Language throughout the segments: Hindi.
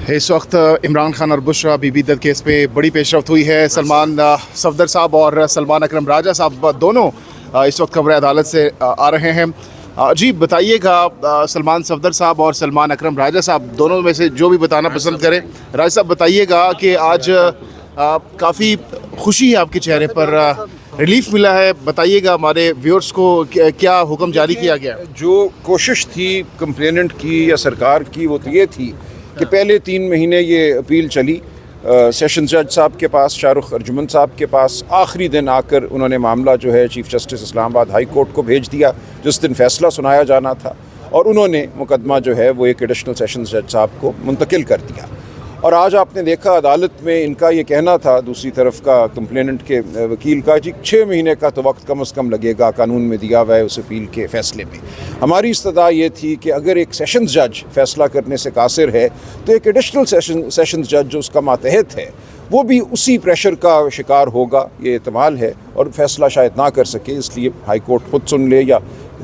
इस वक्त इमरान खान और बुशरा बीबी दत्त केस में बड़ी पेशरफ्त हुई है। सलमान सफदर साहब और सलमान अकरम राजा साहब दोनों इस वक्त खबर अदालत से आ रहे हैं। जी बताइएगा, सलमान सफदर साहब और सलमान अकरम राजा साहब दोनों में से जो भी बताना पसंद करें। राजा साहब बताइएगा कि आज काफ़ी खुशी है आपके चेहरे पर, रिलीफ मिला है। बताइएगा हमारे व्यूअर्स को क्या हुक्म जारी किया गया। जो कोशिश थी कंप्लेनेंट की या सरकार की वो तो ये थी कि पहले 3 महीने ये अपील चली सेशन जज साहब के पास, शाहरुख अर्जुमन साहब के पास। आखिरी दिन आकर उन्होंने मामला जो है chief justice Islamabad high court को भेज दिया जिस दिन फैसला सुनाया जाना था, और उन्होंने मुकदमा जो है वो एक एडिशनल सेशन जज साहब को मुंतकिल कर दिया। और आज आपने देखा अदालत में इनका ये कहना था, दूसरी तरफ का कंप्लेनेंट के वकील का, जी 6 महीने का तो वक्त कम से कम लगेगा, कानून में दिया हुआ है उस अपील के फ़ैसले में। हमारी इस्तदा ये थी कि अगर एक सेशंस जज फैसला करने से कासिर है तो एक एडिशनल सेशंस जज जो उसका मातहत है वो भी उसी प्रेशर का शिकार होगा, ये एहतमाल है, और फैसला शायद ना कर सके, इसलिए हाई कोर्ट खुद सुन ले या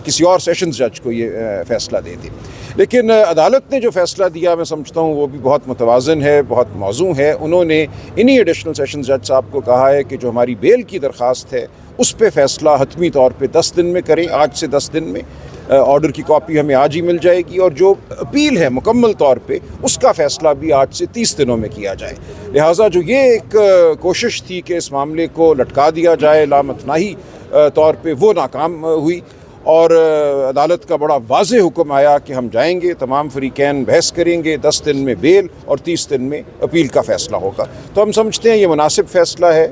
किसी और सेशंस जज को ये फ़ैसला दे दे। लेकिन अदालत ने जो फ़ैसला दिया मैं समझता हूँ वो भी बहुत मुतवाज़न है, बहुत मौज़ू है। उन्होंने इन्हीं एडिशनल सेशंस जज साहब को कहा है कि जो हमारी बेल की दरख्वास्त है उस पर फ़ैसला हतमी तौर पे 10 दिन में करें, आज से 10 दिन में। ऑर्डर की कॉपी हमें आज ही मिल जाएगी, और जो अपील है मुकम्मल तौर पे उसका फ़ैसला भी आज से 30 दिनों में किया जाए। लिहाजा जो ये एक कोशिश थी कि इस मामले को लटका दिया जाए लामतनाही तौर पे, वो नाकाम हुई, और अदालत का बड़ा वाज़ेह हुक्म आया कि हम जाएंगे, तमाम फ़रीक़ैन बहस करेंगे, 10 दिन में बेल और 30 दिन में अपील का फ़ैसला होगा। तो हम समझते हैं ये मुनासिब फ़ैसला है,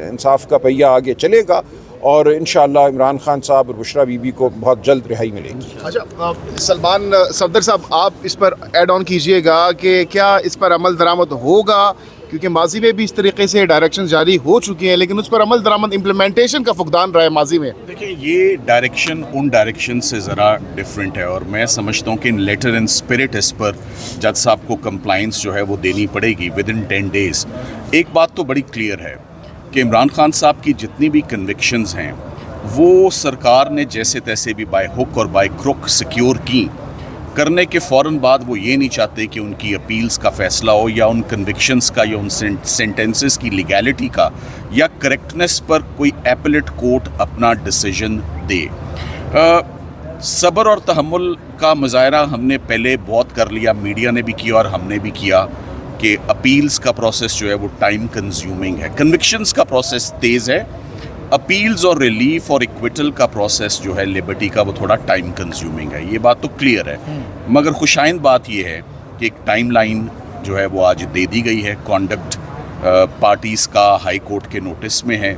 इंसाफ का पहिया आगे चलेगा, और इंशाअल्लाह इमरान खान साहब और बुशरा बीबी को बहुत जल्द रिहाई मिलेगी। अच्छा, सलमान सफदर साहब आप इस पर ऐड ऑन कीजिएगा कि क्या इस पर अमल दरामद होगा, क्योंकि माजी में भी इस तरीके से डायरेक्शन जारी हो चुके हैं लेकिन उस पर अमल दरामद इम्प्लीमेंटेशन का फुकदान रहा है माजी में। देखिए, ये डायरेक्शन उन डायरेक्शन से ज़रा डिफरेंट है, और मैं समझता हूँ कि इन लेटर एंड स्पिरिट इस पर जज साहब को कंप्लाइंस जो है वो देनी पड़ेगी विद इन 10 डेज़। एक बात तो बड़ी क्लियर है कि इमरान खान साहब की जितनी भी कन्विक्शंस हैं वो सरकार ने जैसे तैसे भी बाय हुक और बाय क्रुक सिक्योर की। करने के फ़ौरन बाद वो ये नहीं चाहते कि उनकी अपील्स का फ़ैसला हो, या उन कन्विक्शंस का, या उन सेंटेंसेस की लीगैलिटी का या करेक्टनेस पर कोई एपेलेट कोर्ट अपना डिसीजन दे। सब्र और तहम्मुल का मुज़ाहरा हमने पहले बहुत कर लिया, मीडिया ने भी किया और हमने भी किया, कि अपील्स का प्रोसेस जो है वो टाइम कंज्यूमिंग है। कन्विक्शंस का प्रोसेस तेज़ है, अपील्स और रिलीफ और इक्विटल का प्रोसेस जो है लिबर्टी का वो थोड़ा टाइम कंज्यूमिंग है, ये बात तो क्लियर है। मगर खुशाइंद बात ये है कि एक टाइम लाइन जो है वो आज दे दी गई है। कॉन्डक्ट पार्टीज़ का हाई कोर्ट के नोटिस में है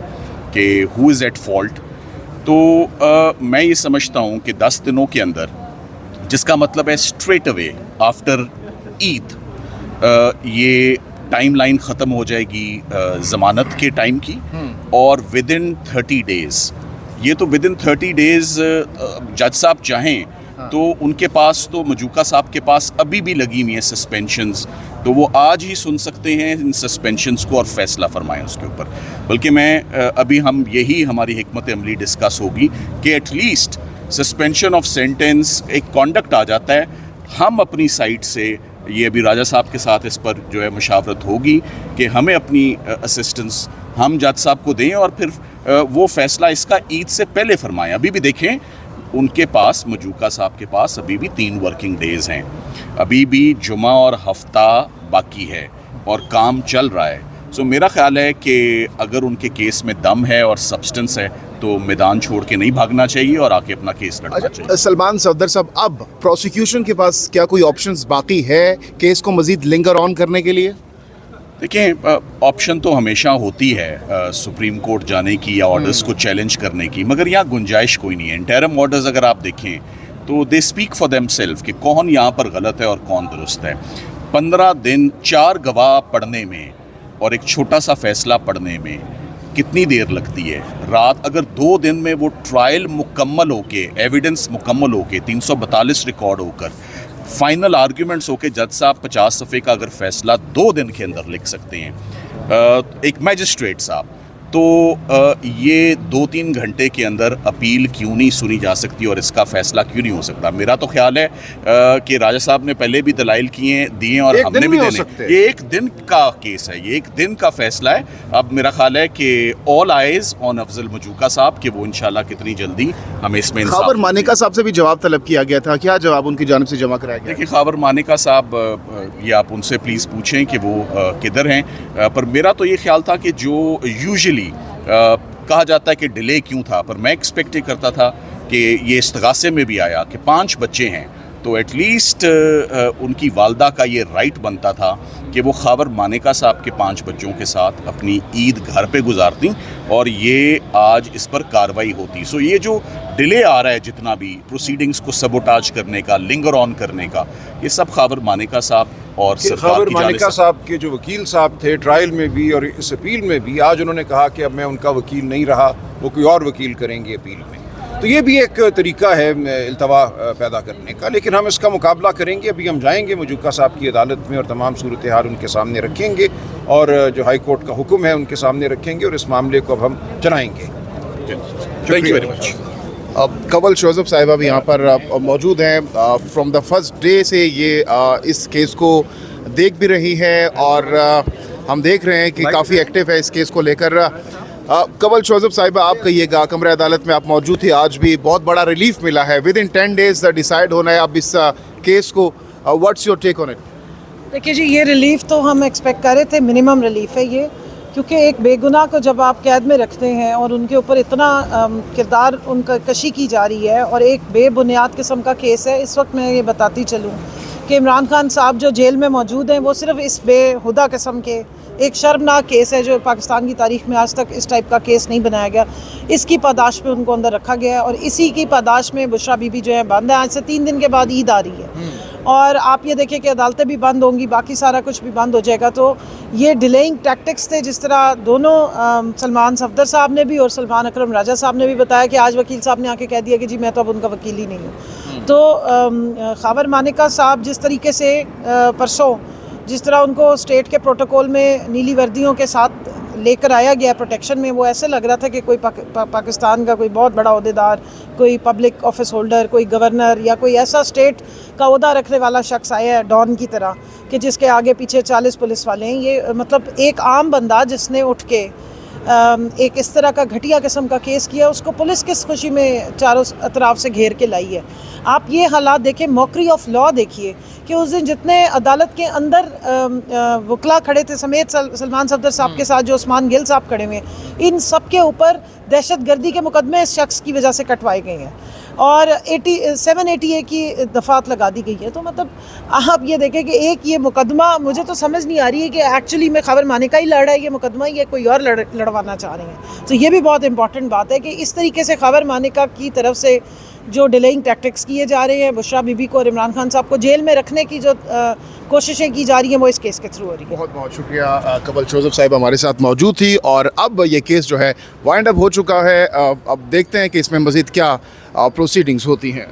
कि हु इज़ एट फॉल्ट। तो मैं ये समझता हूँ कि 10 दिनों के अंदर, जिसका मतलब है स्ट्रेट अवे आफ्टर ईद, ये टाइम लाइन ख़त्म हो जाएगी ज़मानत के टाइम की, और विद इन 30 डेज़, ये तो विद इन 30 डेज़ जज साहब चाहें तो उनके पास, तो मजूका साहब के पास अभी भी लगी हुई हैं सस्पेंशंस, तो वो आज ही सुन सकते हैं इन सस्पेंशंस को और फैसला फरमाएं उसके ऊपर। बल्कि मैं अभी हम यही हमारी हिकमत अमली डिस्कस होगी कि एटलीस्ट सस्पेंशन ऑफ सेंटेंस एक कॉन्डक्ट आ जाता है। हम अपनी साइड से, ये अभी राजा साहब के साथ इस पर जो है मुशावरत होगी कि हमें अपनी असिस्टेंस हम जज साहब को दें, और फिर वो फ़ैसला इसका ईद से पहले फरमाएं। अभी भी देखें उनके पास, मजूका साहब के पास अभी भी 3 वर्किंग डेज़ हैं, अभी भी जुमा और हफ्ता बाकी है और काम चल रहा है। सो मेरा ख्याल है कि अगर उनके केस में दम है और सब्सटेंस है तो मैदान छोड़ के नहीं भागना चाहिए और आके अपना केस लड़ना चाहिए। सलमान सफदर साहब, अब प्रोसिक्यूशन के पास क्या कोई ऑप्शंस बाकी है केस को मजीद लिंगर ऑन करने के लिए? देखें, ऑप्शन तो हमेशा होती है सुप्रीम कोर्ट जाने की या ऑर्डर्स को चैलेंज करने की, मगर यहाँ गुंजाइश कोई नहीं है। इंटरिम ऑर्डर्स अगर आप देखें तो दे स्पीक फॉर देमसेल्फ कि कौन यहाँ पर गलत है और कौन दुरुस्त है। 15 दिन 4 गवाह पढ़ने में और एक छोटा सा फैसला पढ़ने में कितनी देर लगती है? रात। अगर 2 दिन में वो ट्रायल मुकम्मल होके, एविडेंस मुकम्मल होके, 342 रिकॉर्ड होकर, फाइनल आर्ग्यूमेंट्स होके जज साहब 50 सफ़े का अगर फैसला 2 दिन के अंदर लिख सकते हैं, एक मैजिस्ट्रेट साहब, तो ये 2-3 घंटे के अंदर अपील क्यों नहीं सुनी जा सकती और इसका फैसला क्यों नहीं हो सकता? मेरा तो ख्याल है कि राजा साहब ने पहले भी दलाइल दिए और एक हमने दिन भी में हो देने। सकते हैं। ये एक दिन का केस है, ये एक दिन का फैसला है। अब मेरा ख्याल है कि ऑल आइज ऑन अफजल मजूका साहब कि वो इंशाल्लाह कितनी जल्दी हमें इसमें इंसाफ खबर मानिका साहब से भी जवाब तलब किया गया था, क्या जवाब उनकी जानिब से जमा कराया गया? देखिए, खबर मानिका साहब ये आप उनसे प्लीज़ पूछें कि वो किधर हैं। पर मेरा तो ये ख्याल था कि जो यूजुअली कहा जाता है कि डिले क्यों था, पर मैं एक्सपेक्ट ही करता था कि ये इस्तगासे में भी आया कि 5 बच्चे हैं तो एटलीस्ट उनकी वालदा का ये राइट बनता था कि वो खबर मानिका साहब के 5 बच्चों के साथ अपनी ईद घर पे गुजारती और ये आज इस पर कार्रवाई होती। सो ये जो डिले आ रहा है, जितना भी प्रोसीडिंग्स को सबोटाज करने का, लिंगर ऑन करने का, ये सब खबर मानिका साहब और सरकार खबर की जानिब मानिका से। साहब के जो वकील साहब थे ट्रायल में भी और इस अपील में भी, आज उन्होंने कहा कि अब मैं उनका वकील नहीं रहा, वो कोई और वकील करेंगे अपील में। तो ये भी एक तरीका है इल्तवा पैदा करने का, लेकिन हम इसका मुकाबला करेंगे। अभी हम जाएंगे मजूका साहब की अदालत में और तमाम सूरत हाल उनके सामने रखेंगे और जो हाई कोर्ट का हुक्म है उनके सामने रखेंगे और इस मामले को अब हम चलाएंगे। Thank you very much. अब कंवल शोज़ब साहिबा भी यहाँ पर मौजूद हैं। फ्रॉम द फर्स्ट डे से ये इस केस को देख भी रही है और हम देख रहे हैं कि काफ़ी एक्टिव है इस केस को लेकर। कंवल शोज़ब साहिबा, आप कहिएगा, कमरे अदालत में आप मौजूद थी, आज भी बहुत बड़ा रिलीफ मिला है, विद इन 10 डेज डिसाइड होना है अब इस केस को। What's your take on it? देखिए जी, ये रिलीफ तो हम एक्सपेक्ट कर रहे थे, मिनिमम रिलीफ है ये, क्योंकि एक बेगुनाह को जब आप कैद में रखते हैं और उनके ऊपर इतना किरदार उनका कशी की जा रही है और एक बेबुनियाद किस्म का केस है। इस वक्त मैं ये बताती चलूँ कि इमरान खान साहब जो जेल में मौजूद हैं वो सिर्फ इस बेहुदा किस्म के एक शर्मनाक केस है जो पाकिस्तान की तारीख में आज तक इस टाइप का केस नहीं बनाया गया, इसकी पादाश में उनको अंदर रखा गया है और इसी की पादाश में बुशरा बीबी जो है बंद है। आज से 3 दिन के बाद ईद आ रही है और आप ये देखिए कि अदालतें भी बंद होंगी, बाकी सारा कुछ भी बंद हो जाएगा। तो ये डिलेइंग टैक्टिक्स थे, जिस तरह दोनों सलमान सफदर साहब ने भी और सलमान अकरम राजा साहब ने भी बताया कि आज वकील साहब ने आके कह दिया कि जी मैं तो अब उनका वकील ही नहीं हूँ। तो खबर मानिका साहब जिस तरीके से परसों जिस तरह उनको स्टेट के प्रोटोकॉल में नीली वर्दियों के साथ लेकर आया गया प्रोटेक्शन में, वो ऐसे लग रहा था कि कोई पाकिस्तान का कोई बहुत बड़ा ओहदेदार, कोई पब्लिक ऑफिस होल्डर, कोई गवर्नर या कोई ऐसा स्टेट का ओहदा रखने वाला शख्स आया है डॉन की तरह कि जिसके आगे पीछे 40 पुलिस वाले हैं। ये मतलब एक आम बंदा जिसने उठ के एक इस तरह का घटिया किस्म का केस किया, उसको पुलिस किस खुशी में चारों तरफ से घेर के लाई है। आप ये हालात देखें, मॉकरी ऑफ लॉ देखिए कि उस दिन जितने अदालत के अंदर वकला खड़े थे समेत सलमान सफदर साहब के साथ जो उस्मान गिल साहब खड़े हुए हैं, इन सब के ऊपर दहशतगर्दी के मुकदमे इस शख्स की वजह से कटवाए गए हैं और 780A की दफात लगा दी गई है। तो मतलब आप ये देखें कि एक ये मुकदमा, मुझे तो समझ नहीं आ रही है कि एक्चुअली में खबर मानिका ही लड़ रहा है ये मुकदमा या कोई और लड़वाना चाह रहे हैं। तो ये भी बहुत इंपॉर्टेंट बात है कि इस तरीके से खबर मानिका की तरफ से जो डिलेइंग टैक्टिक्स किए जा रहे हैं, बुशरा बीबी को और इमरान खान साहब को जेल में रखने की जो कोशिशें की जा रही हैं, वो इस केस के थ्रू हो रही है। बहुत बहुत शुक्रिया। कंवल शोज़ब साहिब हमारे साथ मौजूद थी और अब ये केस जो है वाइंड अप हो चुका है। अब देखते हैं कि इसमें मज़ीद क्या प्रोसीडिंग्स होती हैं।